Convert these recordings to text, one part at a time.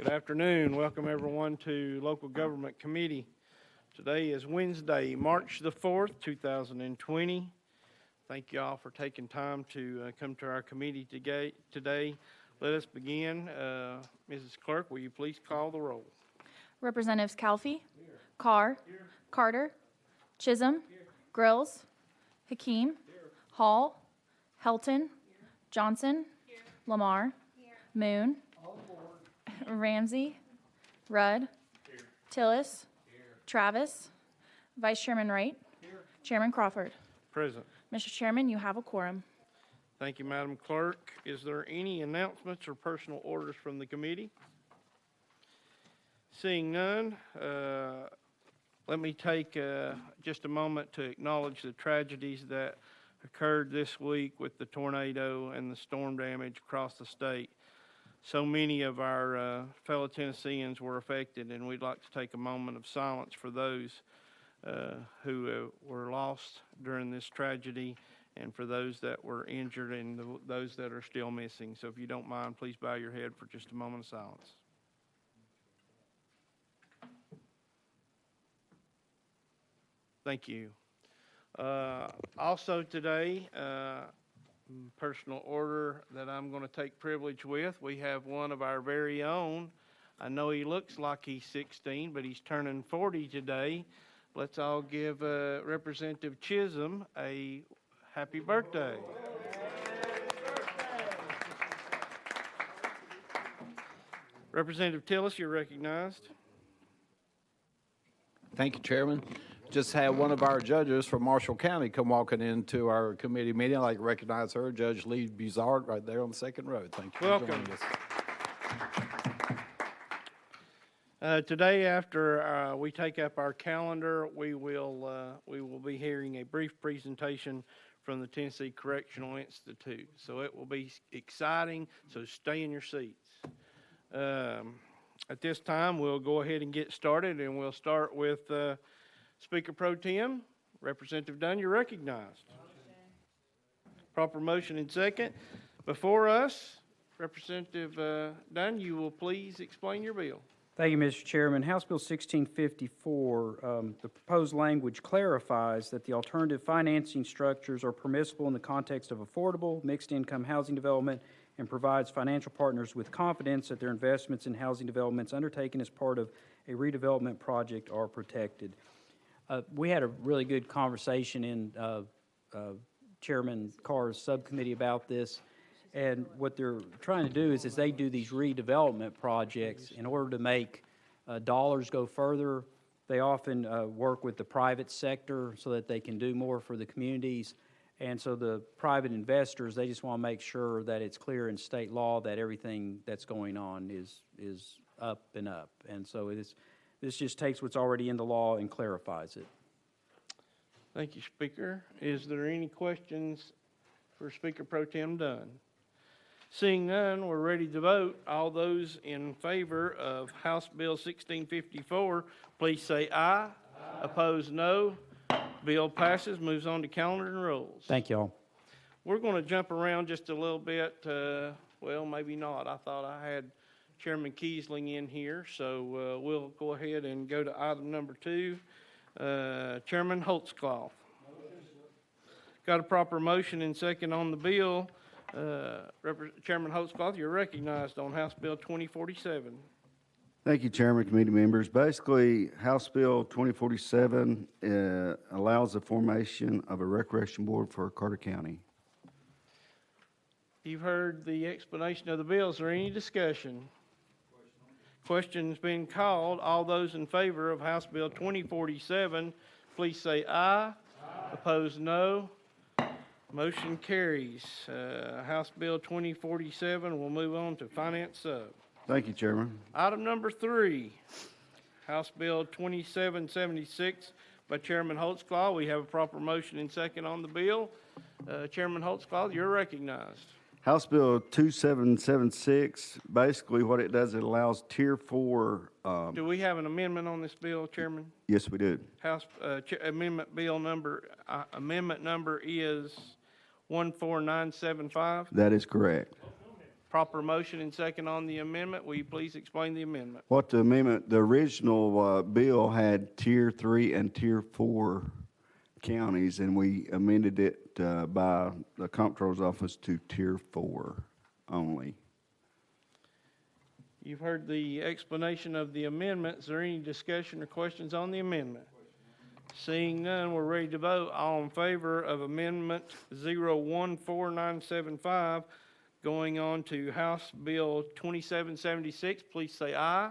Good afternoon. Welcome everyone to Local Government Committee. Today is Wednesday, March the 4th, 2020. Thank you all for taking time to come to our committee today. Let us begin. Mrs. Clerk, will you please call the roll? Representatives Calfee, Carr, Carter, Chisholm, Grills, Hakeem, Hall, Helton, Johnson, Lamar, Moon, Ramsey, Rudd, Tillis, Travis, Vice Chairman Wright, Chairman Crawford. Present. Mr. Chairman, you have a quorum. Thank you, Madam Clerk. Is there any announcements or personal orders from the committee? Seeing none, let me take just a moment to acknowledge the tragedies that occurred this week with the tornado and the storm damage across the state. So many of our fellow Tennesseans were affected, and we'd like to take a moment of silence for those who were lost during this tragedy, and for those that were injured and those that are still missing. So if you don't mind, please bow your head for just a moment of silence. Thank you. Also today, personal order that I'm going to take privilege with, we have one of our very own. I know he looks like he's 16, but he's turning 40 today. Let's all give Representative Chisholm a happy birthday. Representative Tillis, you're recognized. Thank you, Chairman. Just had one of our judges from Marshall County come walking into our committee meeting. I'd like to recognize her, Judge Lee Buzard, right there on the second row. Thank you for joining us. Today, after we take up our calendar, we will be hearing a brief presentation from the Tennessee Correctional Institute. So it will be exciting, so stay in your seats. At this time, we'll go ahead and get started, and we'll start with Speaker Pro Tem. Representative Dunn, you're recognized. Proper motion and second. Before us, Representative Dunn, you will please explain your bill. Thank you, Mr. Chairman. House Bill 1654, the proposed language clarifies that the alternative financing structures are permissible in the context of affordable, mixed-income housing development and provides financial partners with confidence that their investments in housing developments undertaken as part of a redevelopment project are protected. We had a really good conversation in Chairman Carr's subcommittee about this. And what they're trying to do is as they do these redevelopment projects, in order to make dollars go further, they often work with the private sector so that they can do more for the communities. And so the private investors, they just want to make sure that it's clear in state law that everything that's going on is up and up. And so this just takes what's already in the law and clarifies it. Thank you, Speaker. Is there any questions for Speaker Pro Tem Dunn? Seeing none, we're ready to vote. All those in favor of House Bill 1654, please say aye. Aye. Opposed, no. Bill passes, moves on to calendar and rules. Thank you all. We're going to jump around just a little bit. Well, maybe not. I thought I had Chairman Kiesling in here, so we'll go ahead and go to item number 2. Chairman Holtzcloth. Got a proper motion and second on the bill. Chairman Holtzcloth, you're recognized on House Bill 2047. Thank you, Chairman, committee members. Basically, House Bill 2047 allows the formation of a recreation board for Carter County. You've heard the explanation of the bill. Is there any discussion? Question's been called. All those in favor of House Bill 2047, please say aye. Aye. Opposed, no. Motion carries. House Bill 2047 will move on to Finance Sub. Thank you, Chairman. Item number 3, House Bill 2776 by Chairman Holtzclaw. We have a proper motion and second on the bill. Chairman Holtzclaw, you're recognized. House Bill 2776, basically what it does, it allows Tier 4. Do we have an amendment on this bill, Chairman? Yes, we did. House amendment number is 14975. That is correct. Proper motion and second on the amendment. Will you please explain the amendment? What the amendment, the original bill had Tier 3 and Tier 4 counties, and we amended it by the Comptroller's Office to Tier 4 only. You've heard the explanation of the amendment. Is there any discussion or questions on the amendment? Seeing none, we're ready to vote. All in favor of Amendment 014975, going on to House Bill 2776, please say aye.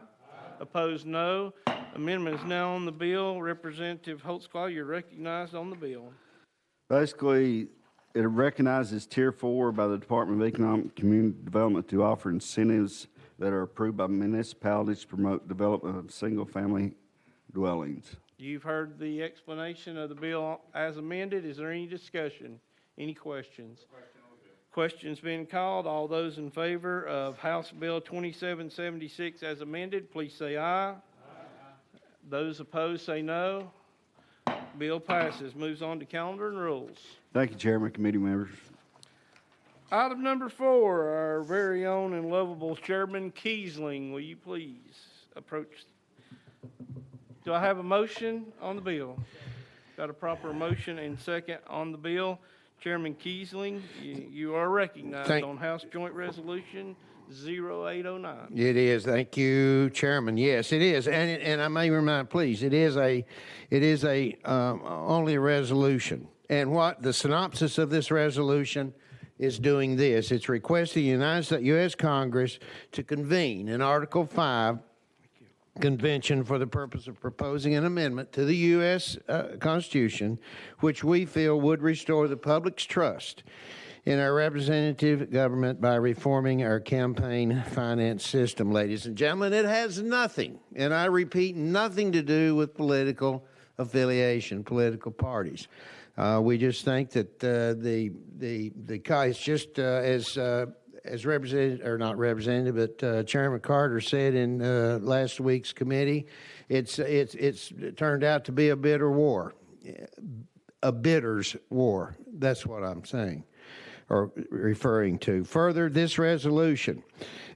Opposed, no. Amendment is now on the bill. Representative Holtzclaw, you're recognized on the bill. Basically, it recognizes Tier 4 by the Department of Economic and Community Development to offer incentives that are approved by municipalities to promote development of single-family dwellings. You've heard the explanation of the bill as amended. Is there any discussion? Any questions? Questions being called. All those in favor of House Bill 2776 as amended, please say aye. Those opposed say no. Bill passes. Moves on to calendar and rules. Thank you, Chairman, committee members. Item number 4, our very own and lovable Chairman Kiesling. Will you please approach? Do I have a motion on the bill? Got a proper motion and second on the bill. Chairman Kiesling, you are recognized on House Joint Resolution 0809. It is. Thank you, Chairman. Yes, it is. And I may remind, please, it is a only a resolution. And what the synopsis of this resolution is doing this. It's requesting the United States U.S. Congress to convene an Article 5 convention for the purpose of proposing an amendment to the U.S. Constitution, which we feel would restore the public's trust in our representative government by reforming our campaign finance system. Ladies and gentlemen, it has nothing, and I repeat, nothing to do with political affiliation, political parties. We just think that the case, just as represented, or not represented, but Chairman Carter said in last week's committee, it's turned out to be a bitter war, a bitters war. That's what I'm saying, or referring to. Further, this resolution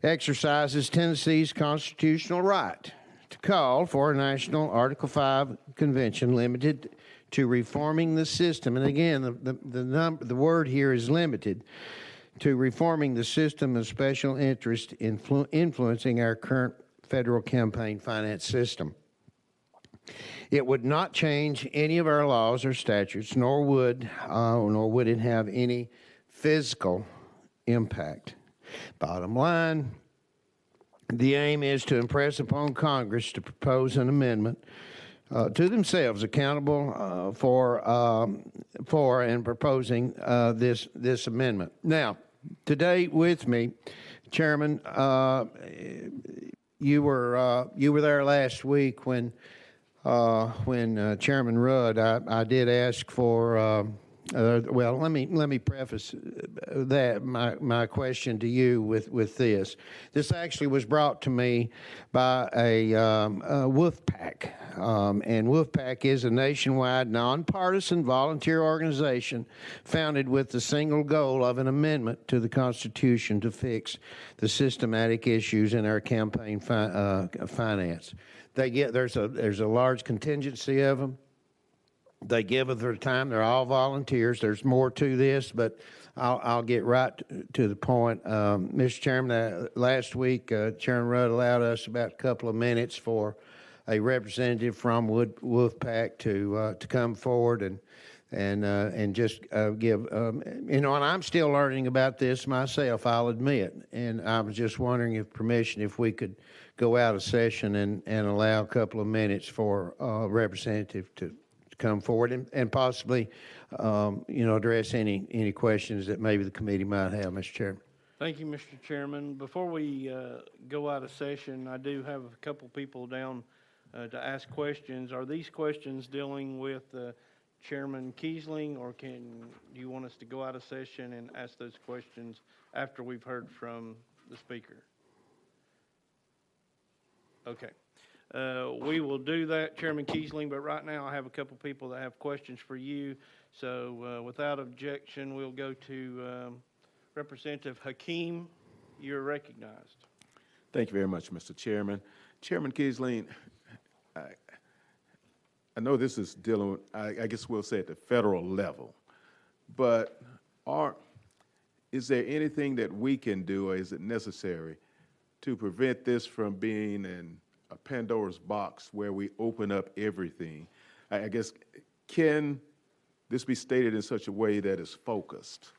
exercises Tennessee's constitutional right to call for a national Article 5 convention limited to reforming the system. And again, the word here is limited to reforming the system of special interest influencing our current federal campaign finance system. It would not change any of our laws or statutes, nor would it have any physical impact. Bottom line, the aim is to impress upon Congress to propose an amendment to themselves accountable for and proposing this amendment. Now, today with me, Chairman, you were there last week when Chairman Rudd, I did ask for. Well, let me preface that my question to you with this. This actually was brought to me by a Wolf-PAC, and Wolf-PAC is a nationwide, nonpartisan volunteer organization founded with the single goal of an amendment to the Constitution to fix the systematic issues in our campaign finance. There's a large contingency of them. They give of their time. They're all volunteers. There's more to this, but I'll get right to the point. Mr. Chairman, last week, Chairman Rudd allowed us about a couple of minutes for a representative from Wolf-PAC to come forward and just give, and I'm still learning about this myself, I'll admit. And I was just wondering if we could go out of session and allow a couple of minutes for a representative to come forward and possibly, address any questions that maybe the committee might have, Mr. Chairman. Thank you, Mr. Chairman. Before we go out of session, I do have a couple people down to ask questions. Are these questions dealing with Chairman Kiesling, or do you want us to go out of session and ask those questions after we've heard from the speaker? Okay. We will do that, Chairman Kiesling, but right now I have a couple people that have questions for you. So without objection, we'll go to Representative Hakeem. you're recognized. Thank you very much, Mr. Chairman. Chairman Kiesling, I know this is dealing with, I guess we'll say at the federal level, but is there anything that we can do, or is it necessary to prevent this from being a Pandora's box where we open up everything? I guess, can this be stated in such a way that is focused,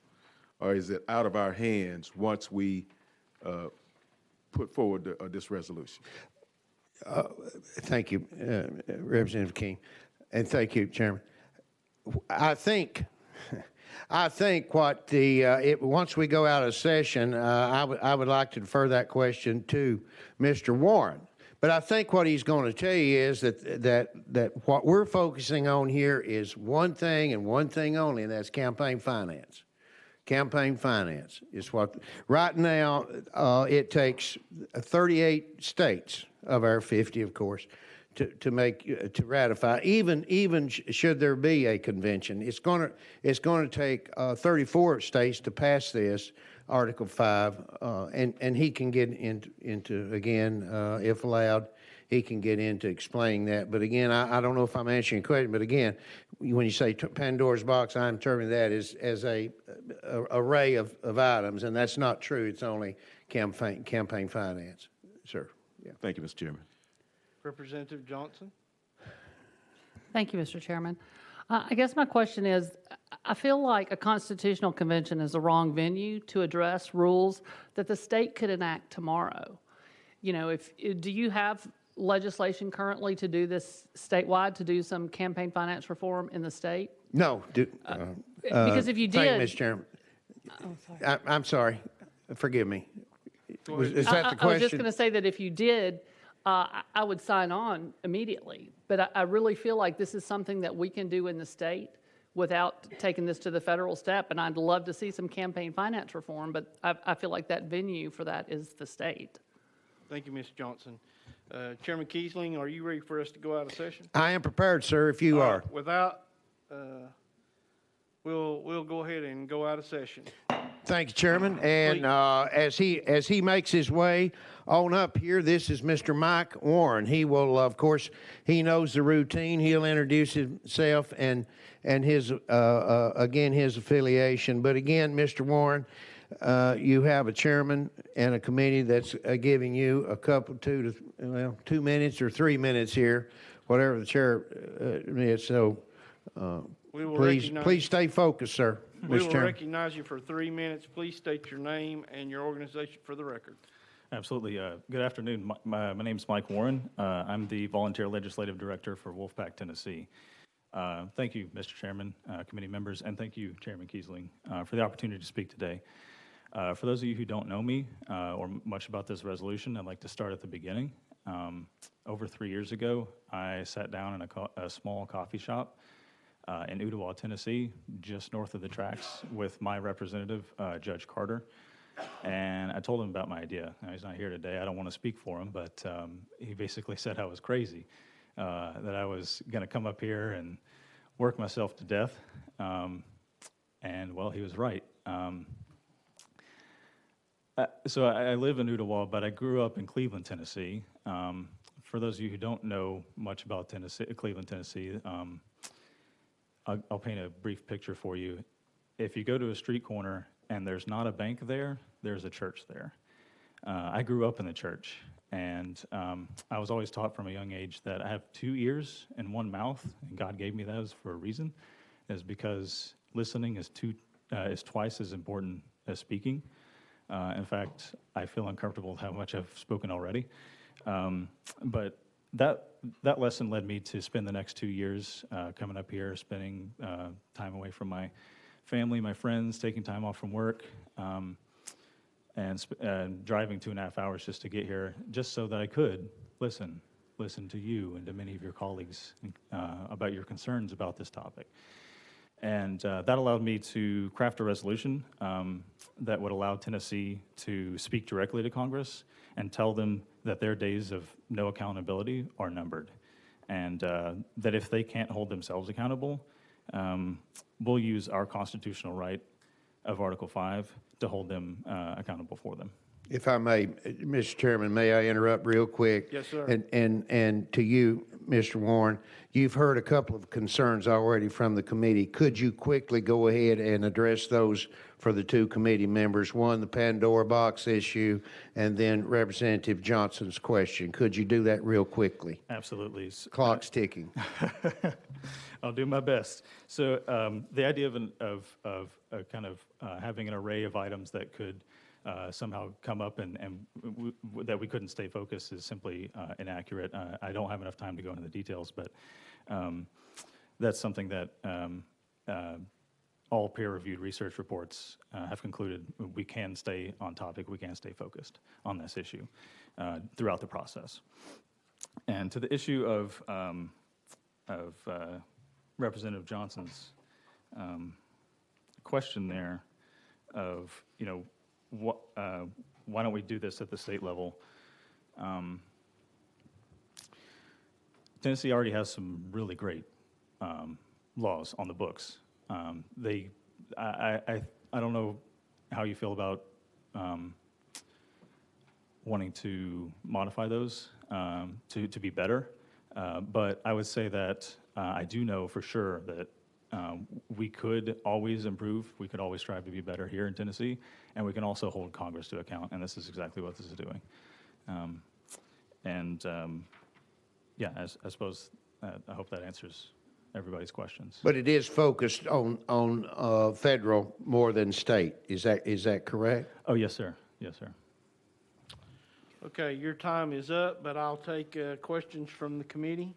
or is it out of our hands once we put forward this resolution? Thank you, Representative King, and thank you, Chairman. I think what once we go out of session, I would like to defer that question to Mr. Warren. But I think what he's going to tell you is that what we're focusing on here is one thing and one thing only, and that's campaign finance. Campaign finance is what, right now, it takes 38 states of our 50, of course, to ratify. Even should there be a convention, it's going to take 34 states to pass this Article 5, and he can get into again, if allowed, he can get into explaining that. But again, I don't know if I'm answering your question, but again, when you say Pandora's box, I interpret that as a array of items, and that's not true. It's only campaign finance, sir. Yeah. Thank you, Mr. Chairman. Representative Johnson? Thank you, Mr. Chairman. I guess my question is, I feel like a constitutional convention is the wrong venue to address rules that the state could enact tomorrow. You know, do you have legislation currently to do this statewide, to do some campaign finance reform in the state? No. Because if you did... Thank you, Mr. Chairman. Oh, sorry. I'm sorry. Forgive me. Is that the question? I was just going to say that if you did, I would sign on immediately. But I really feel like this is something that we can do in the state without taking this to the federal step. And I'd love to see some campaign finance reform, but I feel like that venue for that is the state. Thank you, Ms. Johnson. Chairman Kiesling, are you ready for us to go out of session? I am prepared, sir, if you are. Without, we'll go ahead and go out of session. Thank you, Chairman. And as he makes his way on up here, this is Mr. Mike Warren. He will, of course, he knows the routine. He'll introduce himself and his again his affiliation. But again, Mr. Warren, you have a chairman and a committee that's giving you a couple 2 minutes or 3 minutes here, whatever the chair is. So please stay focused, sir. We Mr. will Chairman. recognize you for 3 minutes. Please state your name and your organization for the record. Absolutely. Good afternoon. My name's Mike Warren. I'm the Volunteer Legislative Director for Wolf-PAC, Tennessee. Thank you, Mr. Chairman, committee members, and thank you, Chairman Kiesling, for the opportunity to speak today. For those of you who don't know me or much about this resolution, I'd like to start at the beginning. Over 3 years ago, I sat down in a small coffee shop in Ottawa, Tennessee, just north of the tracks, with my representative, Judge Carter, and I told him about my idea. Now, he's not here today. I don't want to speak for him, but he basically said I was crazy, that I was going to come up here and work myself to death, and, well, he was right. So I live in Ottawa, but I grew up in Cleveland, Tennessee. For those of you who don't know much about Cleveland, Tennessee, I'll paint a brief picture for you. If you go to a street corner and there's not a bank there, there's a church there. I grew up in the church, and I was always taught from a young age that I have 2 ears and 1 mouth, and God gave me those for a reason, is because listening is twice as important as speaking. In fact, I feel uncomfortable with how much I've spoken already. But that lesson led me to spend the next 2 years coming up here, spending time away from my family, my friends, taking time off from work, and driving 2.5 hours just to get here, just so that I could listen to you and to many of your colleagues about your concerns about this topic. And that allowed me to craft a resolution that would allow Tennessee to speak directly to Congress and tell them that their days of no accountability are numbered, and that if they can't hold themselves accountable, we'll use our constitutional right of Article 5 to hold them accountable for them. If I may, Mr. Chairman, may I interrupt real quick? Yes, sir. And to you, Mr. Warren, you've heard a couple of concerns already from the committee. Could you quickly go ahead and address those for the two committee members? One, the Pandora box issue, and then Representative Johnson's question. Could you do that real quickly? Absolutely. Clock's ticking. I'll do my best. So the idea of having an array of items that could somehow come up and that we couldn't stay focused is simply inaccurate. I don't have enough time to go into the details, but that's something that all peer-reviewed research reports have concluded we can stay on topic, we can stay focused on this issue throughout the process. And to the issue of Representative Johnson's question there of, why don't we do this at the state level? Tennessee already has some really great laws on the books. I don't know how you feel about wanting to modify those to be better, but I would say that I do know for sure that we could always improve. We could always strive to be better here in Tennessee, and we can also hold Congress to account, and this is exactly what this is doing. I suppose I hope that answers everybody's questions. But it is focused on federal more than state. Is that correct? Oh, yes, sir. Yes, sir. Okay, your time is up, but I'll take questions from the committee.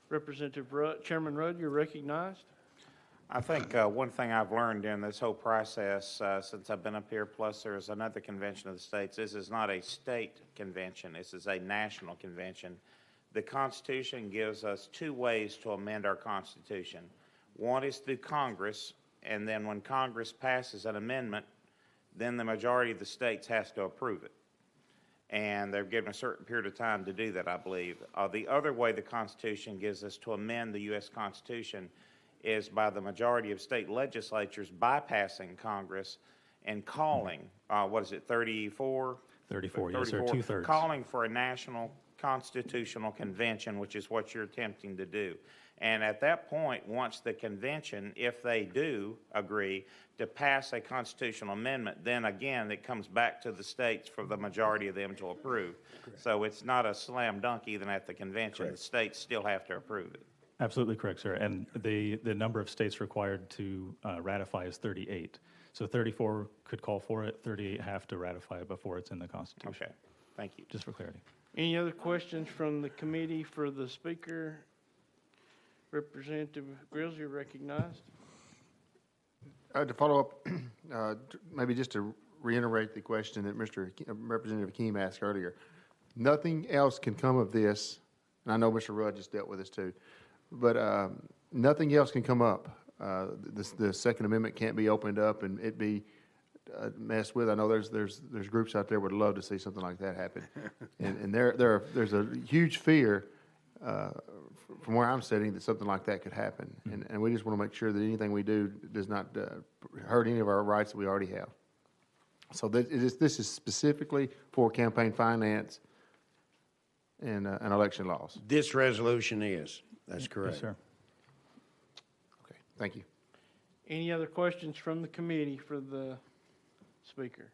Representative Rudd, Chairman Rudd, you're recognized. I think one thing I've learned in this whole process since I've been up here, plus there's another convention of the states, this is not a state convention, this is a national convention. The Constitution gives us two ways to amend our Constitution. One is through Congress, and then when Congress passes an amendment, then the majority of the states has to approve it. And they're given a certain period of time to do that, I believe. The other way the Constitution gives us to amend the U.S. Constitution is by the majority of state legislatures bypassing Congress and calling, 34? 34, yes, sir, 2/3. Calling for a national constitutional convention, which is what you're attempting to do. And at that point, once the convention, if they do agree to pass a constitutional amendment, then again, it comes back to the states for the majority of them to approve. Correct. So it's not a slam dunk even at the convention. Correct. The states still have to approve it. Absolutely correct, sir. And the number of states required to ratify is 38. So 34 could call for it, 38 have to ratify it before it's in the Constitution. Okay, thank you. Just for clarity. Any other questions from the committee for the speaker? Representative Grills, you're recognized. To follow up, maybe just to reiterate the question that Representative Keem asked earlier. Nothing else can come of this, and I know Mr. Rudd just dealt with this too, but nothing else can come up. The Second Amendment can't be opened up and it be messed with. I know there's groups out there would love to see something like that happen, and there's a huge fear from where I'm sitting that something like that could happen, and we just want to make sure that anything we do does not hurt any of our rights that we already have. So this is specifically for campaign finance and election laws. This resolution is. That's correct. Yes, sir. Okay, thank you. Any other questions from the committee for the speaker?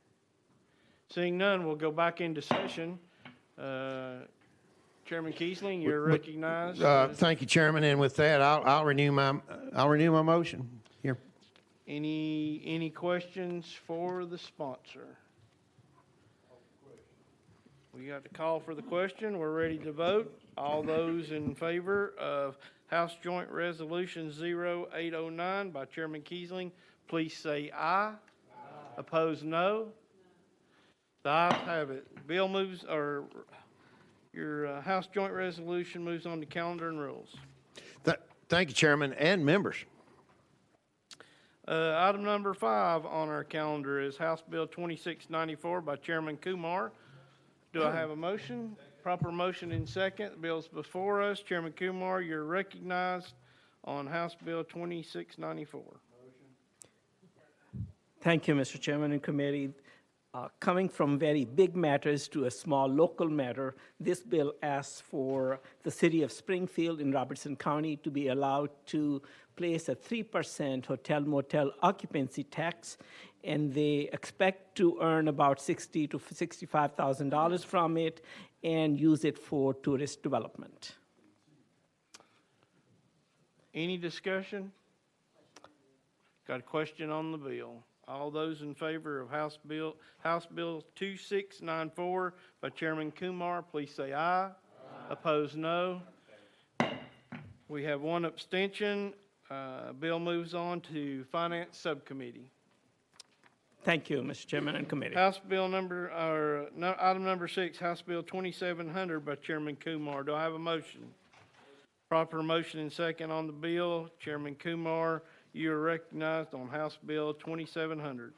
Seeing none, we'll go back into session. Chairman Kiesling, you're recognized. Thank you, Chairman. And with that, I'll renew my motion. Here. Any questions for the sponsor? We got to call for the question. We're ready to vote. All those in favor of House Joint Resolution 0809 by Chairman Kiesling, please say aye. Aye. Opposed, no. The ayes have it. Bill moves, or your House Joint Resolution moves on to calendar and rules. Thank you, Chairman and members. Item number 5 on our calendar is House Bill 2694 by Chairman Kumar. Do I have a motion? Proper motion in second. The bill's before us. Chairman Kumar, you're recognized on House Bill 2694. Thank you, Mr. Chairman and committee. coming from very big matters to a small local matter, this bill asks for the city of Springfield in Robertson County to be allowed to place a 3% hotel motel occupancy tax, and they expect to earn about $60,000 to $65,000 from it and use it for tourist development. Any discussion? Got a question on the bill. All those in favor of House Bill 2694 by Chairman Kumar, please say aye. Opposed, no. We have one abstention. Bill moves on to Finance Subcommittee. Thank you, Mr. Chairman and committee. Item number 6, House Bill 2700 by Chairman Kumar. Do I have a motion? Proper motion and second on the bill. Chairman Kumar, you are recognized on House Bill 2700.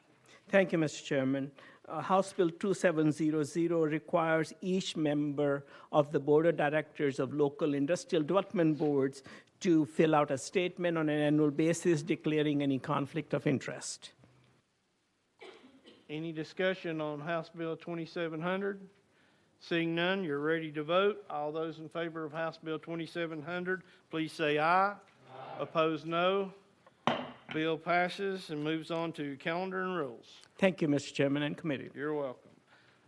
Thank you, Mr. Chairman. House Bill 2700 requires each member of the Board of Directors of local industrial development boards to fill out a statement on an annual basis declaring any conflict of interest. Any discussion on House Bill 2700? Seeing none, you're ready to vote. All those in favor of House Bill 2700, please say aye. Opposed, no. Bill passes and moves on to calendar and rules. Thank you, Mr. Chairman and committee. You're welcome.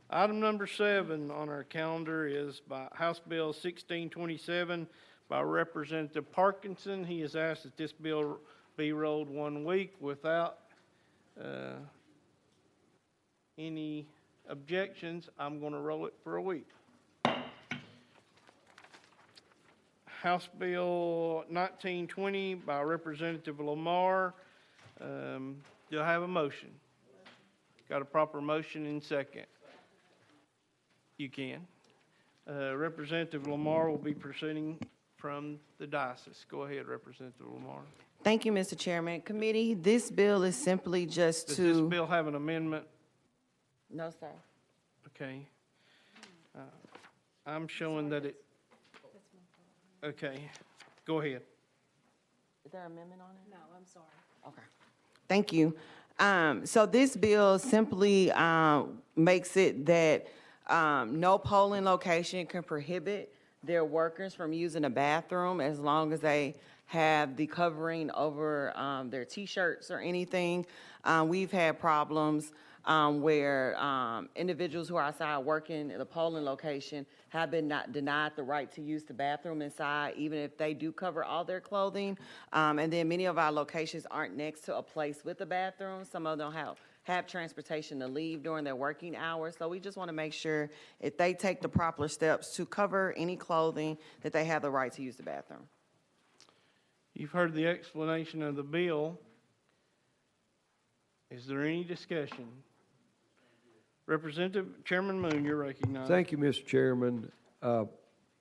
Item number 7 on our calendar is by House Bill 1627 by Representative Parkinson. He has asked that this bill be rolled 1 week without any objections. I'm going to roll it for a week. House Bill 1920 by Representative Lamar. Do I have a motion? Got a proper motion and second? You can. Representative Lamar will be proceeding from the diocese. Go ahead, Representative Lamar. Thank you, Mr. Chairman. Committee, this bill is simply just Does to... this bill have an amendment? No, sir. Okay. I'm showing that it... Okay, go ahead. Is there an amendment on it? No, I'm sorry. Okay. Thank you. So this bill simply makes it that no polling location can prohibit their workers from using a bathroom as long as they have the covering over their T-shirts or anything. We've had problems where individuals who are outside working at a polling location have been denied the right to use the bathroom inside, even if they do cover all their clothing. And then many of our locations aren't next to a place with a bathroom. Some of them have transportation to leave during their working hours. So we just want to make sure if they take the proper steps to cover any clothing, that they have the right to use the bathroom. You've heard the explanation of the bill. Is there any discussion? Representative Chairman Moon, you're recognized. Thank you, Mr. Chairman.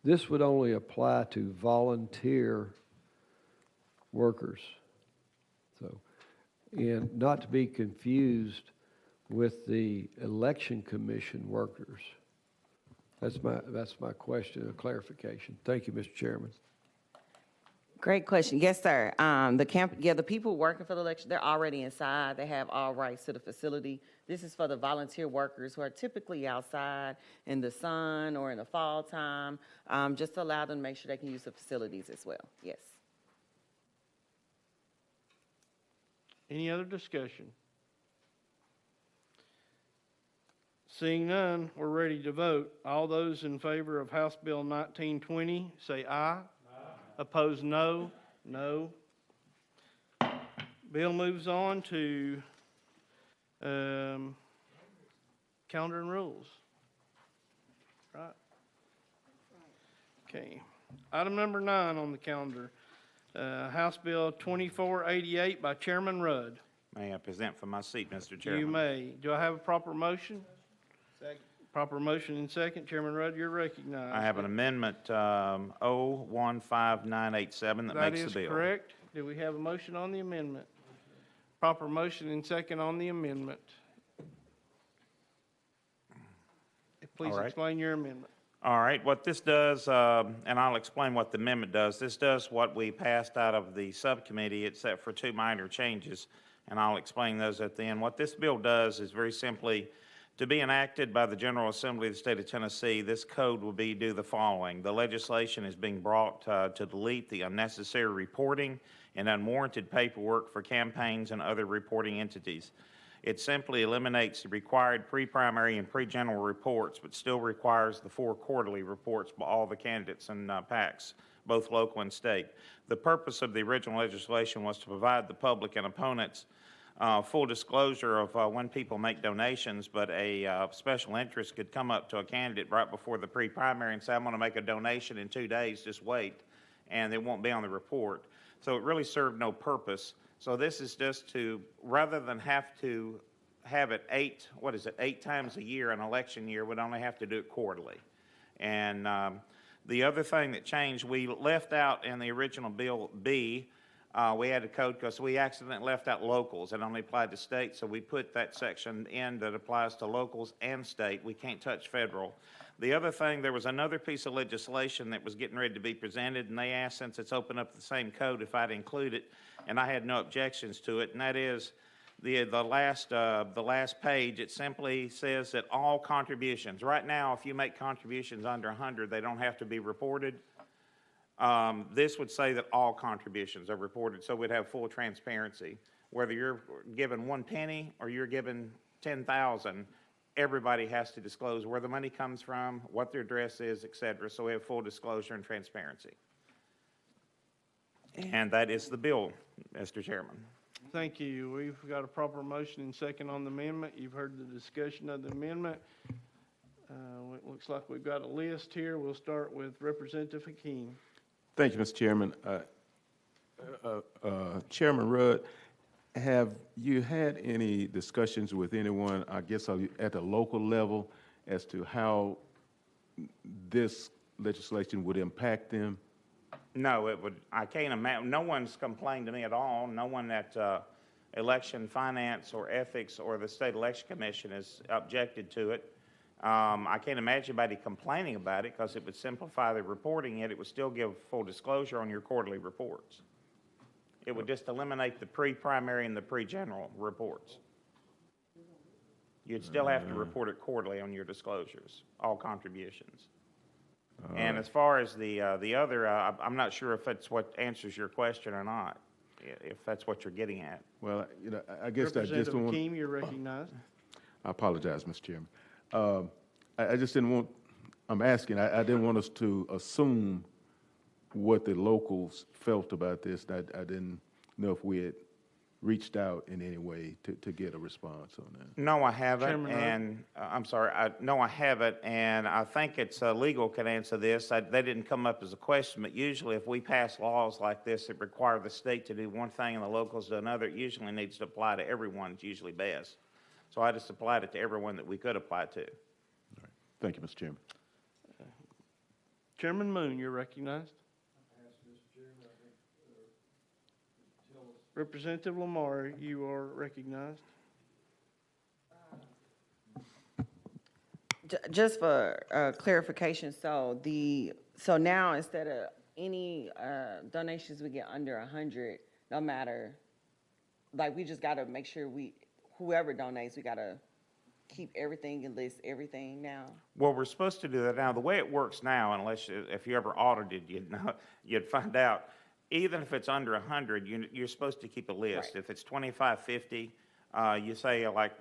This would only apply to volunteer workers. So, and not to be confused with the election commission workers. That's my question, a clarification. Thank you, Mr. Chairman. Great question. Yes, sir. The people working for the election, they're already inside. They have all rights to the facility. This is for the volunteer workers who are typically outside in the sun or in the fall time, just to allow them to make sure they can use the facilities as well. Yes. Any other discussion? Seeing none, we're ready to vote. All those in favor of House Bill 1920, say aye. Opposed, no. No. Bill moves on to calendar and rules. Right. Okay. Item number 9 on the calendar. House Bill 2488 by Chairman Rudd. May I present from my seat, Mr. Chairman? You may. Do I have a proper motion? Second. Proper motion and second. Chairman Rudd, you're recognized. I have an amendment 015987 that makes the bill. That is correct. Do we have a motion on the amendment? Proper motion and second on the amendment. Please explain your amendment. All right, what this does, and I'll explain what the amendment does. This does what we passed out of the subcommittee, except for 2 minor changes, and I'll explain those at the end. What this bill does is very simply To be enacted by the General Assembly of the State of Tennessee, this code will do the following. The legislation is being brought to delete the unnecessary reporting and unwarranted paperwork for campaigns and other reporting entities. It simply eliminates the required pre-primary and pre-general reports, but still requires the 4 quarterly reports by all the candidates and PACs, both local and state. The purpose of the original legislation was to provide the public and opponents full disclosure of when people make donations, but a special interest could come up to a candidate right before the pre-primary and say, I'm going to make a donation in 2 days, just wait, and it won't be on the report. So it really served no purpose. So this is just to, rather than have to have it 8 times a year, an election year, we'd only have to do it quarterly. And the other thing that changed, we left out in the original Bill B, we had a code because we accidentally left out locals. It only applied to states, so we put that section in that applies to locals and state. We can't touch federal. The other thing, there was another piece of legislation that was getting ready to be presented, and they asked, since it's opened up the same code, if I'd include it, and I had no objections to it, and that is the last page. It simply says that all contributions, right now, if you make contributions under 100, they don't have to be reported. This would say that all contributions are reported, so we'd have full transparency. Whether you're given 1 penny or you're given 10,000, everybody has to disclose where the money comes from, what their address is, et cetera, so we have full disclosure and transparency. And that is the bill, Mr. Chairman. Thank you. We've got a proper motion and second on the amendment. You've heard the discussion of the amendment. It looks like we've got a list here. We'll start with Representative Hakeem. Thank you, Mr. Chairman. Chairman Rudd, have you had any discussions with anyone, I guess, at the local level as to how this legislation would impact them? No, it would. I can't imagine. No one's complained to me at all. No one at Election Finance or Ethics or the State Election Commission has objected to it. I can't imagine anybody complaining about it because it would simplify the reporting, yet it would still give full disclosure on your quarterly reports. It would just eliminate the pre-primary and the pre-general reports. You'd still have to report it quarterly on your disclosures, all contributions. And as far as the other, I'm not sure if that's what answers your question or not, if that's what you're getting at. Well, you know, I guess I just Representative want. Hakeem, you're recognized. I apologize, Mr. Chairman. I just didn't want. I'm asking. I didn't want us to assume what the locals felt about this. I didn't know if we had reached out in any way to get a response on that. No, I haven't, Chairman Rudd? and I'm sorry. No, I haven't, and I think it's legal can answer this. They didn't come up as a question, but usually if we pass laws like this that require the state to do one thing and the locals do another, it usually needs to apply to everyone. It's usually best. So I just applied it to everyone that we could apply to. All right. Thank you, Mr. Chairman. Chairman Moon, you're recognized. Representative Lamar, you are recognized. Just for clarification, so now instead of any donations we get under 100, no matter, like we just got to make sure whoever donates, we got to keep everything and list everything now? Well, we're supposed to do that now. The way it works now, if you ever audited, you'd find out. Even if it's under 100, you're supposed to keep a list. Right. If it's 2550, you say like,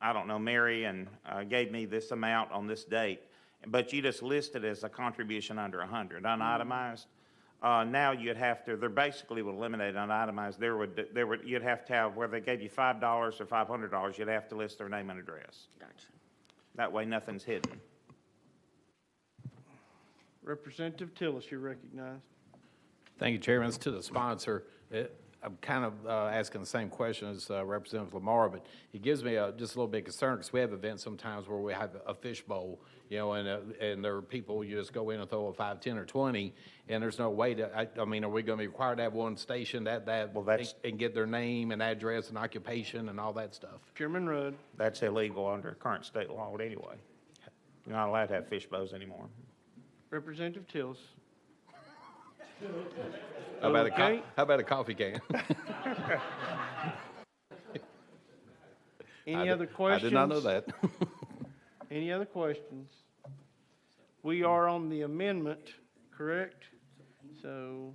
I don't know, Mary and gave me this amount on this date, but you just list it as a contribution under 100, unitemized. Now you'd have to. They basically would eliminate unitemized. You'd have to have where they gave you $5 or $500. You'd have to list their name and address. Gotcha. That way, nothing's hidden. Representative Tillis, you're recognized. Thank you, Chairman. It's to the sponsor. I'm kind of asking the same question as Representative Lamar, but it gives me just a little bit concerned because we have events sometimes where we have a fishbowl, and there are people, you just go in and throw a 5, 10, or 20, and there's no way to, I mean, are we going to be required to have one station and get their name and address and occupation and all that stuff? Chairman Rudd. That's illegal under current state law anyway. You're not allowed to have fish bowls anymore. Representative Tillis. How about a coffee can? Any other I questions? did not know that. Any other questions? We are on the amendment, correct? So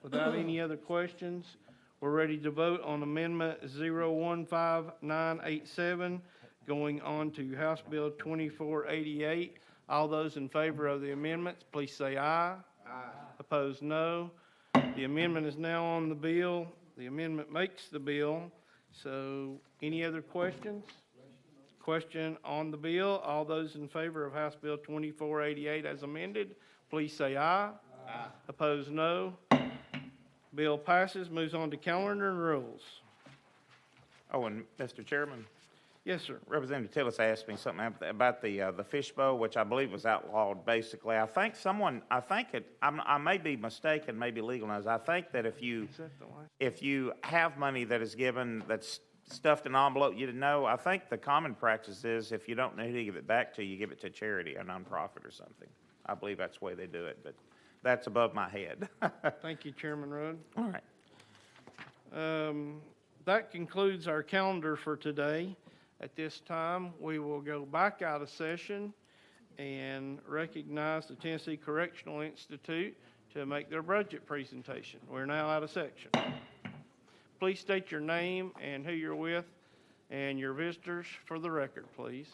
without any other questions, we're ready to vote on Amendment 015987, going on to House Bill 2488. All those in favor of the amendments, please say aye. Aye. Opposed, no. The amendment is now on the bill. The amendment makes the bill. So any other questions? Question on the bill. All those in favor of House Bill 2488 as amended, please say aye. Aye. Opposed, no. Bill passes. Moves on to calendar and rules. Oh, and Mr. Chairman, Yes, sir. Representative Tillis asked me something about the fishbowl, which I believe was outlawed. Basically, I may be mistaken, maybe legal knows. I think that if you have money that is given that's stuffed in an envelope you didn't know, I think the common practice is if you don't know who to give it back to, you give it to a charity, a nonprofit or something. I believe that's the way they do it, but that's above my head. Thank you, Chairman Rudd. All right. That concludes our calendar for today. At this time, we will go back out of session and recognize the Tennessee Correctional Institute to make their budget presentation. We're now out of section. Please state your name and who you're with and your visitors for the record, please.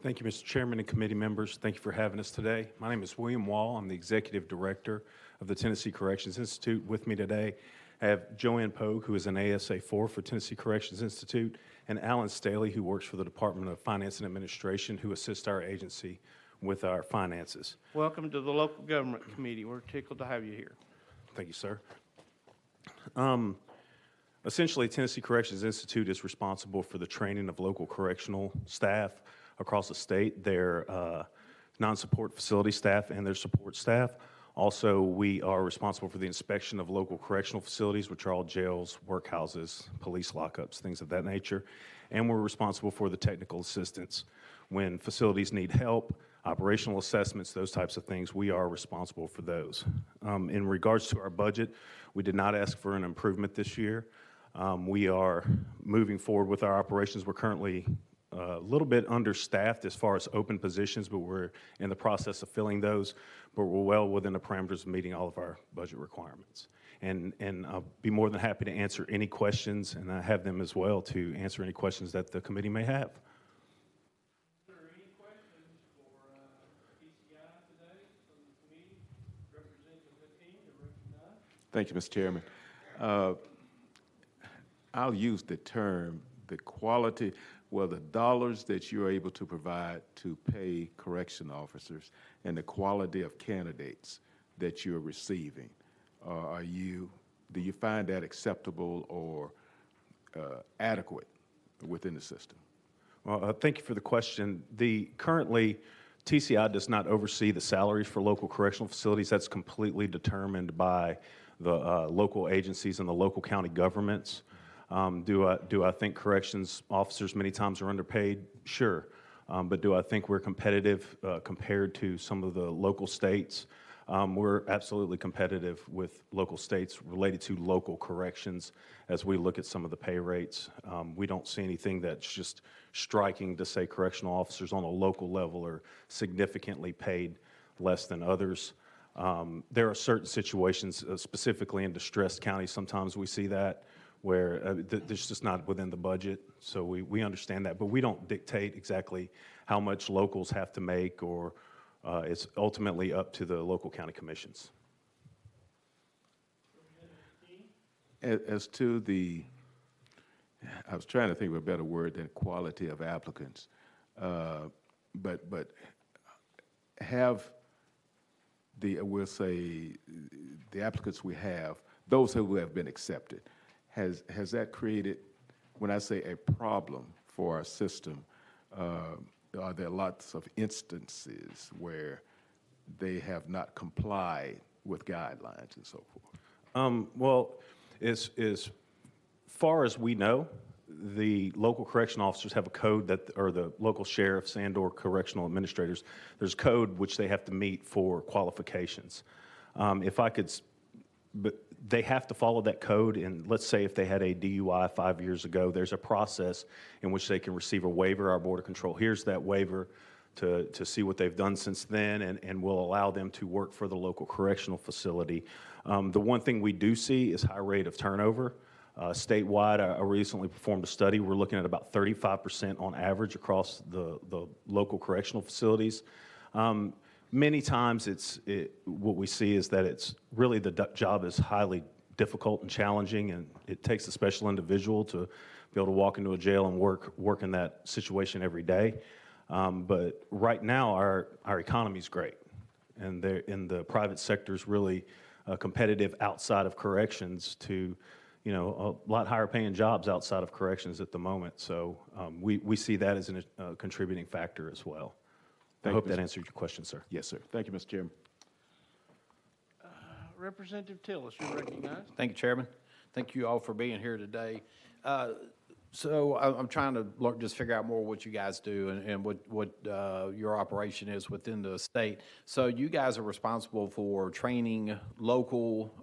Thank you, Mr. Chairman and committee members. Thank you for having us today. My name is William Wall. I'm the Executive Director of the Tennessee Corrections Institute. With me today, I have Joanne Pogue, who is an ASA-4 for Tennessee Corrections Institute, and Alan Staley, who works for the Department of Finance and Administration, who assists our agency with our finances. Welcome to the Local Government Committee. We're tickled to have you here. Thank you, sir. Essentially, Tennessee Corrections Institute is responsible for the training of local correctional staff across the state, their non-support facility staff and their support staff. Also, we are responsible for the inspection of local correctional facilities, which are all jails, workhouses, police lockups, things of that nature. And we're responsible for the technical assistance. When facilities need help, operational assessments, those types of things, we are responsible for those. In regards to our budget, we did not ask for an improvement this year. We are moving forward with our operations. We're currently a little bit understaffed as far as open positions, but we're in the process of filling those, but we're well within the parameters of meeting all of our budget requirements. And I'll be more than happy to answer any questions, and I have them as well to answer any questions that the committee may have. Are there any questions for PCI today from the committee? Representative Hakeem, you're recognized. Thank you, Mr. Chairman. I'll use the term, the quality, well, the dollars that you're able to provide to pay correction officers and the quality of candidates that you're receiving. Do you find that acceptable or adequate within the system? Well, thank you for the question. Currently, TCI does not oversee the salaries for local correctional facilities. That's completely determined by the local agencies and the local county governments. Do I think corrections officers many times are underpaid? Sure. But do I think we're competitive compared to some of the local states? We're absolutely competitive with local states related to local corrections as we look at some of the pay rates. We don't see anything that's just striking to say correctional officers on a local level are significantly paid less than others. There are certain situations, specifically in distressed counties, sometimes we see that, where there's just not within the budget. So we understand that, but we don't dictate exactly how much locals have to make, or it's ultimately up to the local county commissions. As to I was trying to think of a better word than quality of applicants, but have we'll say the applicants we have, those who have been accepted, has that created, when I say a problem for our system, are there lots of instances where they have not complied with guidelines and so forth? Well, as far as we know, the local correction officers have a code that, or the local sheriffs and/or correctional administrators, there's code which they have to meet for qualifications. If I could, but they have to follow that code, and let's say if they had a DUI 5 years ago, there's a process in which they can receive a waiver. Our Border Control hears that waiver to see what they've done since then, and will allow them to work for the local correctional facility. The one thing we do see is high rate of turnover. Statewide, I recently performed a study. We're looking at about 35% on average across the local correctional facilities. Many times what we see is that it's really the job is highly difficult and challenging, and it takes a special individual to be able to walk into a jail and work in that situation every day. But right now, our economy is great, and the private sector is really competitive outside of corrections to, a lot higher paying jobs outside of corrections at the moment. So we see that as a contributing factor as well. I hope that answered your question, sir. Yes, sir. Thank you, Mr. Chairman. Representative Tillis, you're recognized. Thank you, Chairman. Thank you all for being here today. So I'm trying to just figure out more what you guys do and what your operation is within the state. So you guys are responsible for training local,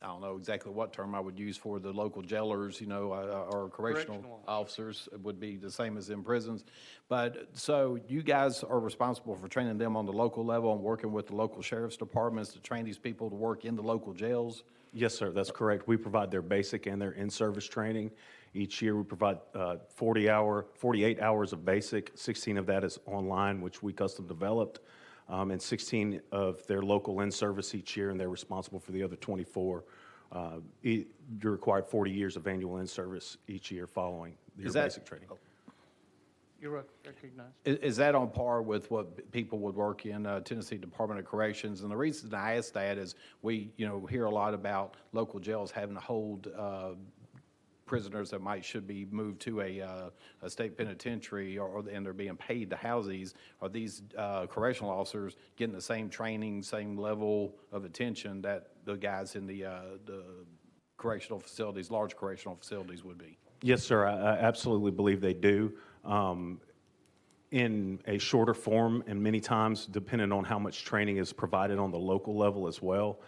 I don't know exactly what term I would use for the local jailers, or correctional officers would be the same as in prisons. But so you guys are responsible for training them on the local level and working with the local sheriff's departments to train these people to work in the local jails? Yes, sir, that's correct. We provide their basic and their in-service training. Each year we provide 48 hours of basic. 16 of that is online, which we custom developed, and 16 of their local in-service each year, and they're responsible for the other 24. You're required 40 years of annual in-service each year following your basic training. You're recognized. Is that on par with what people would work in Tennessee Department of Corrections? And the reason I ask that is we, hear a lot about local jails having to hold prisoners that should be moved to a state penitentiary, and they're being paid to house these. Are these correctional officers getting the same training, same level of attention that the guys in the correctional facilities, large correctional facilities, would be? Yes, sir, I absolutely believe they do. In a shorter form, and many times depending on how much training is provided on the local level as well.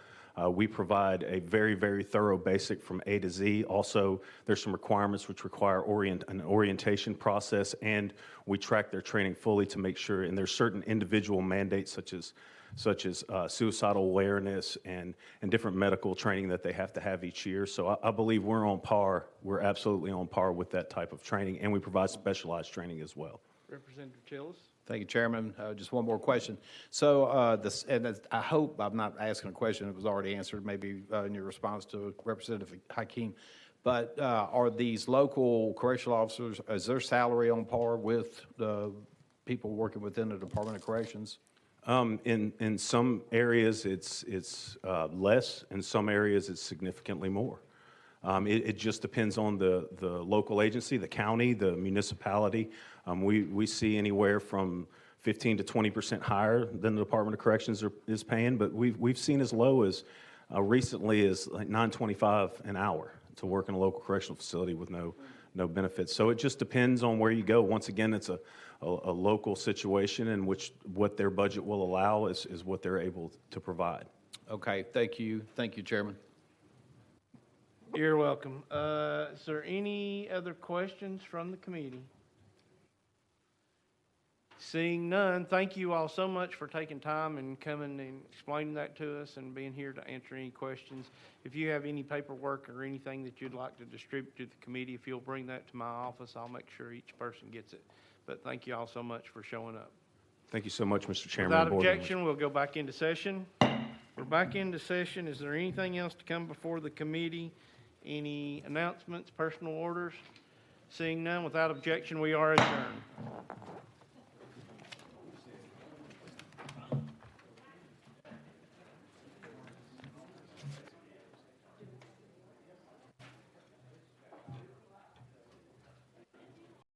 We provide a very, very thorough basic from A to Z. Also, there's some requirements which require an orientation process, and we track their training fully to make sure, and there's certain individual mandates such as suicidal awareness and different medical training that they have to have each year. So I believe we're on par. We're absolutely on par with that type of training, and we provide specialized training as well. Representative Tillis. Thank you, Chairman. Just one more question. So I hope I'm not asking a question that was already answered, maybe in your response to Representative Hakeem. But are these local correctional officers, is their salary on par with the people working within the Department of Corrections? In some areas, it's less. In some areas, it's significantly more. It just depends on the local agency, the county, the municipality. We see anywhere from 15 to 20% higher than the Department of Corrections is paying, but we've seen as low as recently as like $9.25 an hour to work in a local correctional facility with no benefits. So it just depends on where you go. Once again, it's a local situation in which what their budget will allow is what they're able to provide. Okay, thank you. Thank you, Chairman. You're welcome. Is there any other questions from the committee? Seeing none, thank you all so much for taking time and coming and explaining that to us and being here to answer any questions. If you have any paperwork or anything that you'd like to distribute to the committee, if you'll bring that to my office, I'll make sure each person gets it. But thank you all so much for showing up. Thank you so much, Mr. Chairman. Without objection, we'll go back into session. We're back into session. Is there anything else to come before the committee? Any announcements, personal orders? Seeing none, without objection, we are adjourned.